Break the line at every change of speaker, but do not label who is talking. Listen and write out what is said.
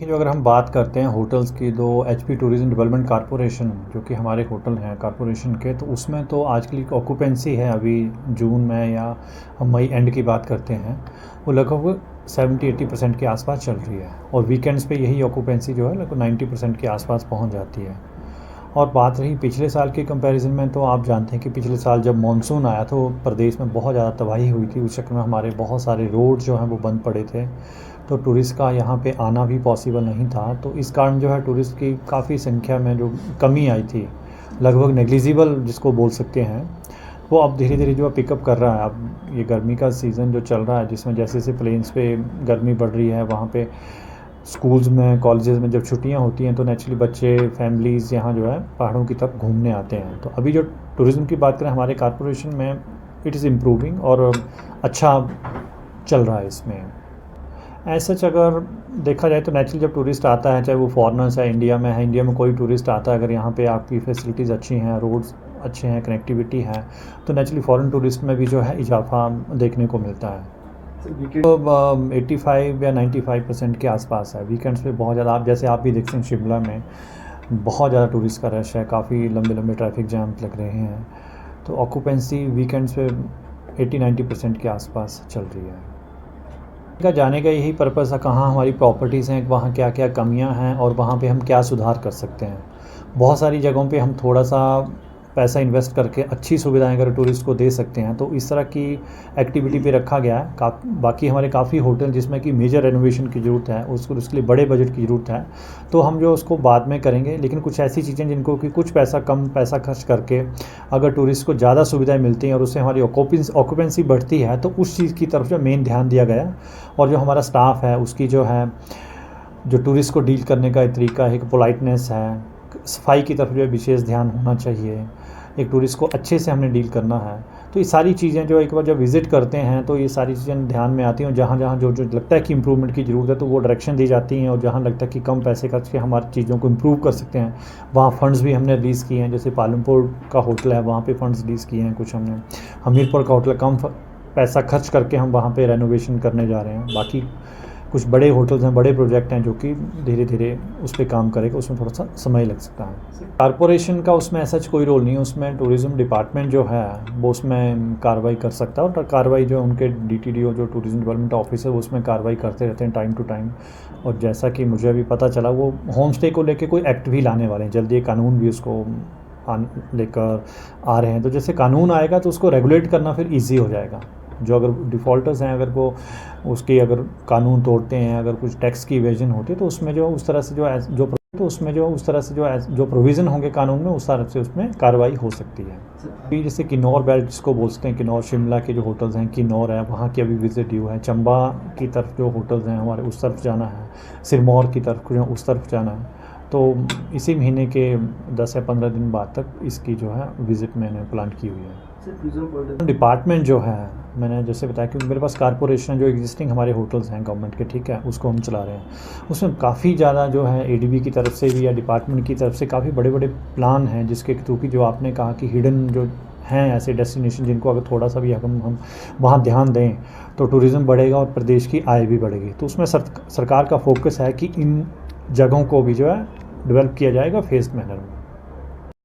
देखिए, जो अगर हम बात करते हैं होटल्स की, तो एचपी टूरिज्म डेवलपमेंट कॉरपोरेशन जो कि हमारे होटल हैं कॉरपोरेशन के, तो उसमें तो आजकल की ऑक्यूपेंसी है अभी जून में, या हम मई एंड की बात करते हैं, वो लगभग 70-80% के आसपास चल रही है। और वीकेंड्स पे यही ऑक्यूपेंसी जो है लगभग 90% के आसपास पहुंच जाती है। और बात रही पिछले साल के कंपैरिजन में, तो आप जानते हैं कि पिछले साल जब मानसून आया तो प्रदेश में बहुत ज़्यादा तबाही हुई थी। उस चक्कर में हमारे बहुत सारे रोड जो हैं वो बंद पड़े थे, तो टूरिस्ट का यहाँ पे आना भी पॉसिबल नहीं था। तो इस कारण जो है टूरिस्ट की काफ़ी संख्या में जो कमी आई थी, लगभग नेग्लिजिबल जिसको बोल सकते हैं, वो अब धीरे धीरे जो है पिकअप कर रहा है। अब ये गर्मी का सीज़न जो चल रहा है, जिसमें जैसे जैसे प्लेन्स पे गर्मी बढ़ रही है, वहाँ पे स्कूल्स में कॉलेजेस में जब छुट्टियां होती हैं तो नेचुरली बच्चे फैमिलीज़ यहाँ जो है पहाड़ों की तरफ घूमने आते हैं। तो अभी जो टूरिज़्म की बात करें हमारे कॉरपोरेशन में, इट इज़ इम्प्रूविंग और अच्छा चल रहा है इसमें। ऐसा अगर देखा जाए तो नेचुरली जब टूरिस्ट आता है, चाहे वो फॉरेनर्स है, इंडिया में है, इंडिया में कोई टूरिस्ट आता है, अगर यहाँ पे आपकी फैसिलिटीज़ अच्छी हैं, रोड्स अच्छे हैं, कनेक्टिविटी है, तो नेचुरली फॉरेन टूरिस्ट में भी जो है इजाफा देखने को मिलता है। तो 85 या 95% के आसपास है। वीकेंड्स पे बहुत ज़्यादा, आप जैसे आप भी देखते हैं शिमला में बहुत ज़्यादा टूरिस्ट का रश है, काफ़ी लंबे लंबे ट्रैफिक जैम लग रहे हैं। तो ऑक्यूपेंसी वीकेंड्स पे 80-90% के आसपास चल रही है। का जाने का यही पर्पज़ है, कहाँ हमारी प्रॉपर्टीज़ हैं, वहाँ क्या क्या कमियाँ हैं और वहाँ पे हम क्या सुधार कर सकते हैं। बहुत सारी जगहों पे हम थोड़ा सा पैसा इन्वेस्ट करके अच्छी सुविधाएं अगर टूरिस्ट को दे सकते हैं, तो इस तरह की एक्टिविटी पे रखा गया है। बाकी हमारे काफ़ी होटल जिसमें कि मेजर रेनोवेशन की ज़रूरत है, उसके लिए बड़े बजट की ज़रूरत है, तो हम जो उसको बाद में करेंगे। लेकिन कुछ ऐसी चीज़ें जिनको कि कुछ कम पैसा खर्च करके अगर टूरिस्ट को ज़्यादा सुविधाएँ मिलती हैं और उससे हमारी ऑक्यूपेंसी बढ़ती है, तो उस चीज़ की तरफ जो मेन ध्यान दिया गया। और जो हमारा स्टाफ है उसकी जो है, जो टूरिस्ट को डील करने का तरीका है, एक पोलाइटनेस है, सफाई की तरफ जो है विशेष ध्यान होना चाहिए, एक टूरिस्ट को अच्छे से हमने डील करना है। तो ये सारी चीज़ें जो एक बार जब विज़िट करते हैं तो ये सारी चीज़ें ध्यान में आती हैं, और जहाँ जहाँ जो जो लगता है कि इम्प्रूवमेंट की ज़रूरत है तो वो डायरेक्शन दी जाती हैं, और जहाँ लगता है कि कम पैसे खर्च के हमारी चीज़ों को इम्प्रूव कर सकते हैं, वहाँ फ़ंड्स भी हमने रिलीज़ किए हैं। जैसे पालमपुर का होटल है, वहाँ पे फ़ंड्स रिलीज़ किए हैं कुछ हमने। हमीरपुर का होटल कम पैसा खर्च करके हम वहाँ पे रेनोवेशन करने जा रहे हैं। बाकी कुछ बड़े होटल्स हैं, बड़े प्रोजेक्ट हैं जो कि धीरे धीरे उस पर काम करेगा, उसमें थोड़ा सा समय लग सकता है। कॉरपोरेशन का उसमें ऐसा कोई रोल नहीं है, उसमें टूरिज़्म डिपार्टमेंट जो है वो उसमें कार्रवाई कर सकता है, और कार्रवाई जो उनके डीटीडीओ जो टूरिज़्म डेवलपमेंट ऑफिसर वो उसमें कार्रवाई करते रहते हैं टाइम टू टाइम। और जैसा कि मुझे अभी पता चला, वो होम स्टे को लेकर कोई एक्ट भी लाने वाले हैं जल्दी, कानून भी उसको लेकर आ रहे हैं। तो जैसे कानून आएगा तो उसको रेगुलेट करना फिर ईजी हो जाएगा। जो अगर डिफ़ॉल्टर्स हैं, अगर वो उसकी अगर कानून तोड़ते हैं, अगर कुछ टैक्स की इवेजन होती है, तो उसमें जो उस तरह से जो प्रोविज़न होंगे कानून में, उस तरह से उसमें कार्रवाई हो सकती है। जैसे किन्नौर बेल्ट जिसको बोलते हैं, किन्नौर शिमला के जो होटल्स हैं, किन्नौर है, वहाँ की अभी विज़िट ड्यू है। चंबा की तरफ जो होटल्स हैं हमारे, उस तरफ जाना है। सिरमौर की तरफ जो उस तरफ जाना है। तो इसी महीने के 10 या 15 दिन बाद तक इसकी जो है विज़िट मैंने प्लान की हुई है। डिपार्टमेंट जो है, मैंने जैसे बताया, क्योंकि मेरे पास कॉरपोरेशन जो एग्जिस्टिंग हमारे होटल्स हैं गवर्नमेंट के, ठीक है, उसको हम चला रहे हैं। उसमें काफ़ी ज़्यादा जो है एडीबी की तरफ से भी या डिपार्टमेंट की तरफ से काफ़ी बड़े बड़े प्लान हैं, जिसके थ्रू कि जो आपने कहा कि हिडन जो हैं ऐसे डेस्टिनेशन, जिनको अगर थोड़ा सा भी हम वहाँ ध्यान दें तो टूरिज़्म बढ़ेगा और प्रदेश की आय भी बढ़ेगी। तो उसमें सरकार का फोकस है कि इन जगहों को भी जो है डेवलप किया जाएगा फेस्ड मैनर में।